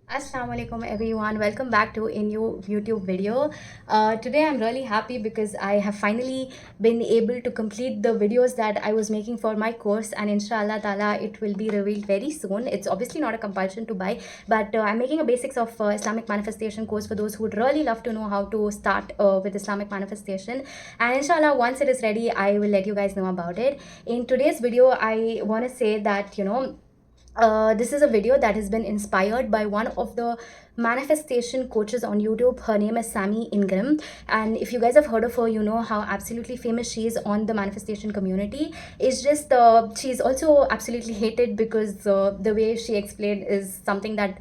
Assalamu alaikum everyone, welcome back to a new YouTube video. Today I'm really happy because I have finally been able to complete the videos that I was making for my course, and inshallah ta'ala it will be revealed very soon. It's obviously not a compulsion to buy, but I'm making a basics of Islamic manifestation course for those who would really love to know how to start with Islamic manifestation. And inshallah once it is ready I will let you guys know about it. In today's video I want to say that this is a video that has been inspired by one of the manifestation coaches on YouTube. Her name is Sammy Ingram, and if you guys have heard of her, you know how absolutely famous she is on the manifestation community. It's just she's also absolutely hated because the way she explained is something that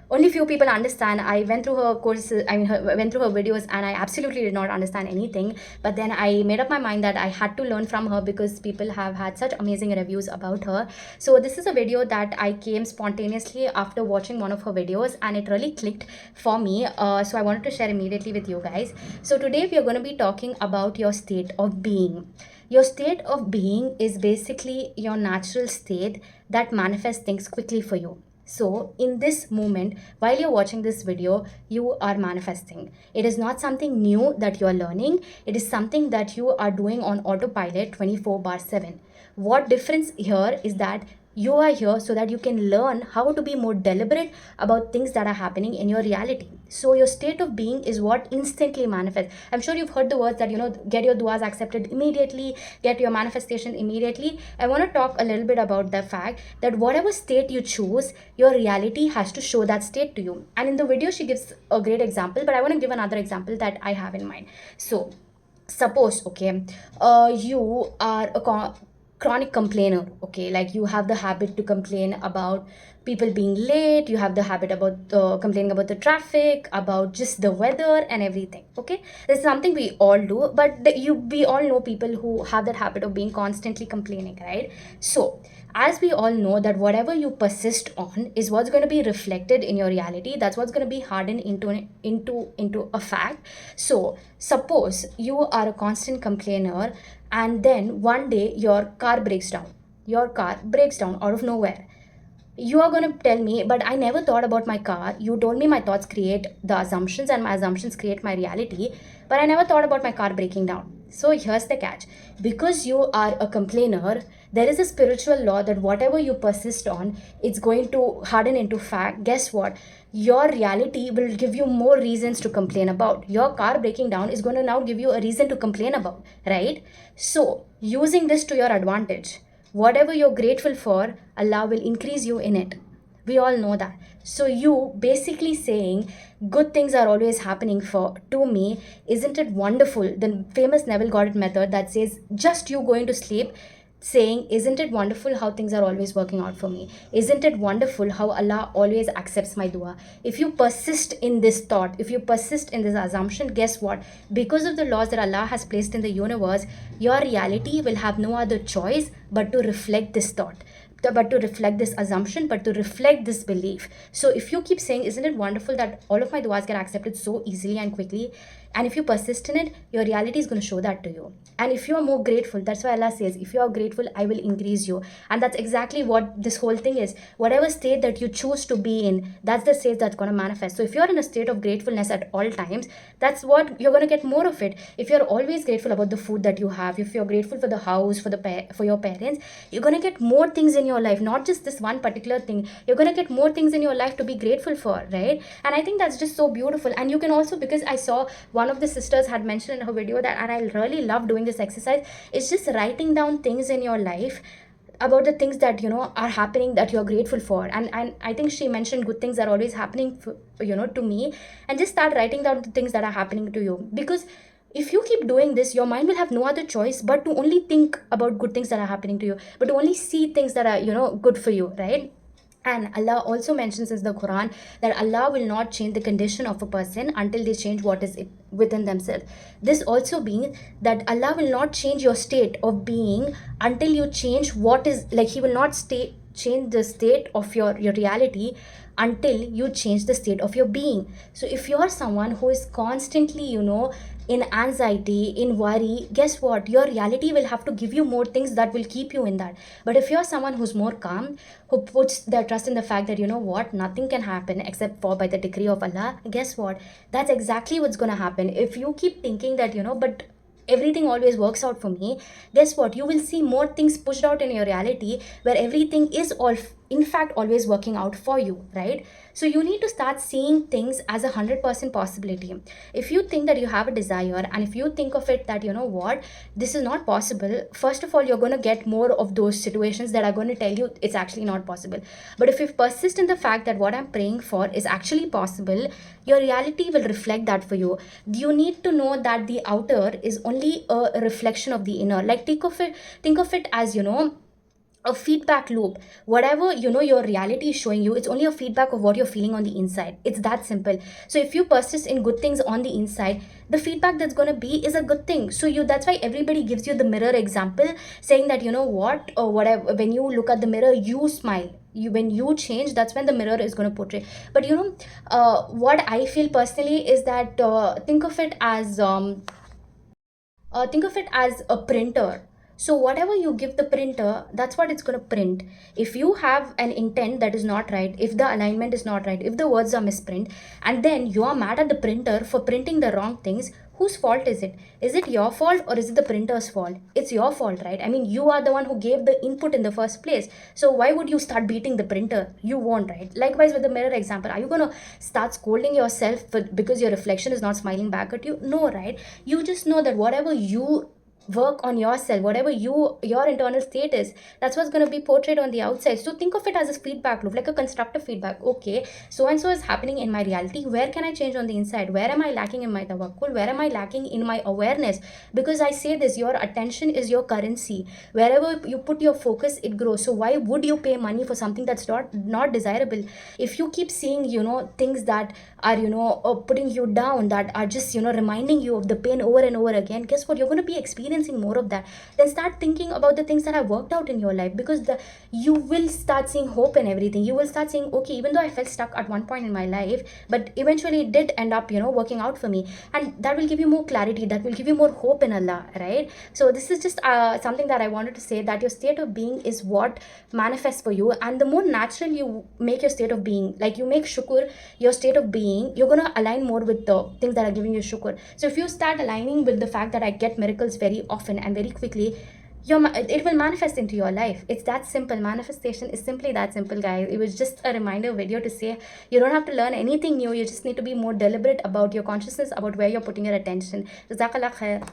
only few people understand. I went through her courses, went through her videos, and I absolutely did not understand anything. But then I made up my mind that I had to learn from her because people have had such amazing reviews about her. So this is a video that I came spontaneously after watching one of her videos, and it really clicked for me. So I wanted to share immediately with you guys. So today we are going to be talking about your state of being. Your state of being is basically your natural state that manifests things quickly for you. So, in this moment, while you're watching this video, you are manifesting. It is not something new that you are learning, it is something that you are doing on autopilot 24/7. What difference here is that you are here so that you can learn how to be more deliberate about things that are happening in your reality. So your state of being is what instantly manifests. I'm sure you've heard the words that get your duas accepted immediately, get your manifestation immediately. I want to talk a little bit about the fact that whatever state you choose, your reality has to show that state to you. And in the video she gives a great example, but I want to give another example that I have in mind. So suppose, okay, you are a chronic complainer, okay, like you have the habit to complain about people being late, you have the habit about complaining about the traffic, about just the weather and everything. Okay, this is something we all do, but we all know people who have that habit of being constantly complaining, right? So as we all know that whatever you persist on is what's going to be reflected in your reality, that's what's going to be hardened into a fact. So suppose you are a constant complainer, and then one day your car breaks down. Your car breaks down out of nowhere. You are going to tell me, but I never thought about my car. You told me my thoughts create the assumptions and my assumptions create my reality, but I never thought about my car breaking down. So here's the catch. Because you are a complainer, there is a spiritual law that whatever you persist on, it's going to harden into fact. Guess what? Your reality will give you more reasons to complain about. Your car breaking down is going to now give you a reason to complain about, right? So using this to your advantage, whatever you're grateful for, Allah will increase you in it. We all know that. So you basically saying good things are always happening for to me. Isn't it wonderful? The famous Neville Goddard method that says just you going to sleep saying, isn't it wonderful how things are always working out for me? Isn't it wonderful how Allah always accepts my dua? If you persist in this thought, if you persist in this assumption, guess what? Because of the laws that Allah has placed in the universe, your reality will have no other choice but to reflect this thought, but to reflect this assumption, but to reflect this belief. So if you keep saying, isn't it wonderful that all of my duas get accepted so easily and quickly, and if you persist in it, your reality is going to show that to you. And if you are more grateful, that's why Allah says, if you are grateful, I will increase you. And that's exactly what this whole thing is. Whatever state that you choose to be in, that's the state that's going to manifest. So if you're in a state of gratefulness at all times, that's what you're going to get more of it. If you're always grateful about the food that you have, if you're grateful for the house, for your parents, you're going to get more things in your life, not just this one particular thing. You're going to get more things in your life to be grateful for, right? And I think that's just so beautiful. And you can also, because I saw one of the sisters had mentioned in her video that, and I really love doing this exercise, it's just writing down things in your life about the things that are happening that you're grateful for. And I think she mentioned good things are always happening for, to me. And just start writing down the things that are happening to you, because if you keep doing this, your mind will have no other choice but to only think about good things that are happening to you, but to only see things that are good for you, right? And Allah also mentions in the Quran that Allah will not change the condition of a person until they change what is it within themselves. This also means that Allah will not change your state of being until you change what is, like, He will not change the state of your reality until you change the state of your being. So if you're someone who is constantly, in anxiety, in worry, guess what, your reality will have to give you more things that will keep you in that. But if you're someone who's more calm, who puts their trust in the fact that, you know what, nothing can happen except for by the decree of Allah, guess what, that's exactly what's going to happen. If you keep thinking that, but everything always works out for me, guess what, you will see more things pushed out in your reality where everything is all in fact always working out for you, right? So you need to start seeing things as 100% possibility. If you think that you have a desire, and if you think of it that, you know what, this is not possible, first of all, you're going to get more of those situations that are going to tell you it's actually not possible. But if you persist in the fact that what I'm praying for is actually possible, your reality will reflect that for you. You need to know that the outer is only a reflection of the inner. Like think of it as, a feedback loop. Whatever, your reality is showing you, it's only a feedback of what you're feeling on the inside. It's that simple. So if you persist in good things on the inside, the feedback that's going to be is a good thing. So that's why everybody gives you the mirror example, saying that, you know what, or whatever, when you look at the mirror, you smile. When you change, that's when the mirror is going to portray. But what I feel personally is that, think of it as a printer. So whatever you give the printer, that's what it's going to print. If you have an intent that is not right, if the alignment is not right, if the words are misprint, and then you are mad at the printer for printing the wrong things, whose fault is it? Is it your fault or is it the printer's fault? It's your fault, right? I mean, you are the one who gave the input in the first place. So why would you start beating the printer? You won't, right? Likewise with the mirror example, are you going to start scolding yourself because your reflection is not smiling back at you? No, right? You just know that whatever you work on yourself, whatever your internal state is, that's what's going to be portrayed on the outside. So think of it as a feedback loop, like a constructive feedback. Okay, so and so is happening in my reality, where can I change on the inside? Where am I lacking in my tawakkul? Where am I lacking in my awareness? Because I say this, your attention is your currency. Wherever you put your focus, it grows. So why would you pay money for something that's not desirable? If you keep seeing, things that are, putting you down, that are just, reminding you of the pain over and over again, guess what, you're going to be experiencing more of that. Then start thinking about the things that have worked out in your life, because you will start seeing hope in everything. You will start saying, okay, even though I felt stuck at one point in my life, but eventually it did end up, working out for me. And that will give you more clarity, that will give you more hope in Allah, right? So this is just something that I wanted to say, that your state of being is what manifests for you. And the more natural you make your state of being, like you make shukr your state of being, you're going to align more with the things that are giving you shukr. So if you start aligning with the fact that I get miracles very often and very quickly, it will manifest into your life. It's that simple. Manifestation is simply that simple, guys. It was just a reminder video to say you don't have to learn anything new. You just need to be more deliberate about your consciousness, about where you're putting your attention. Jazakallah khair.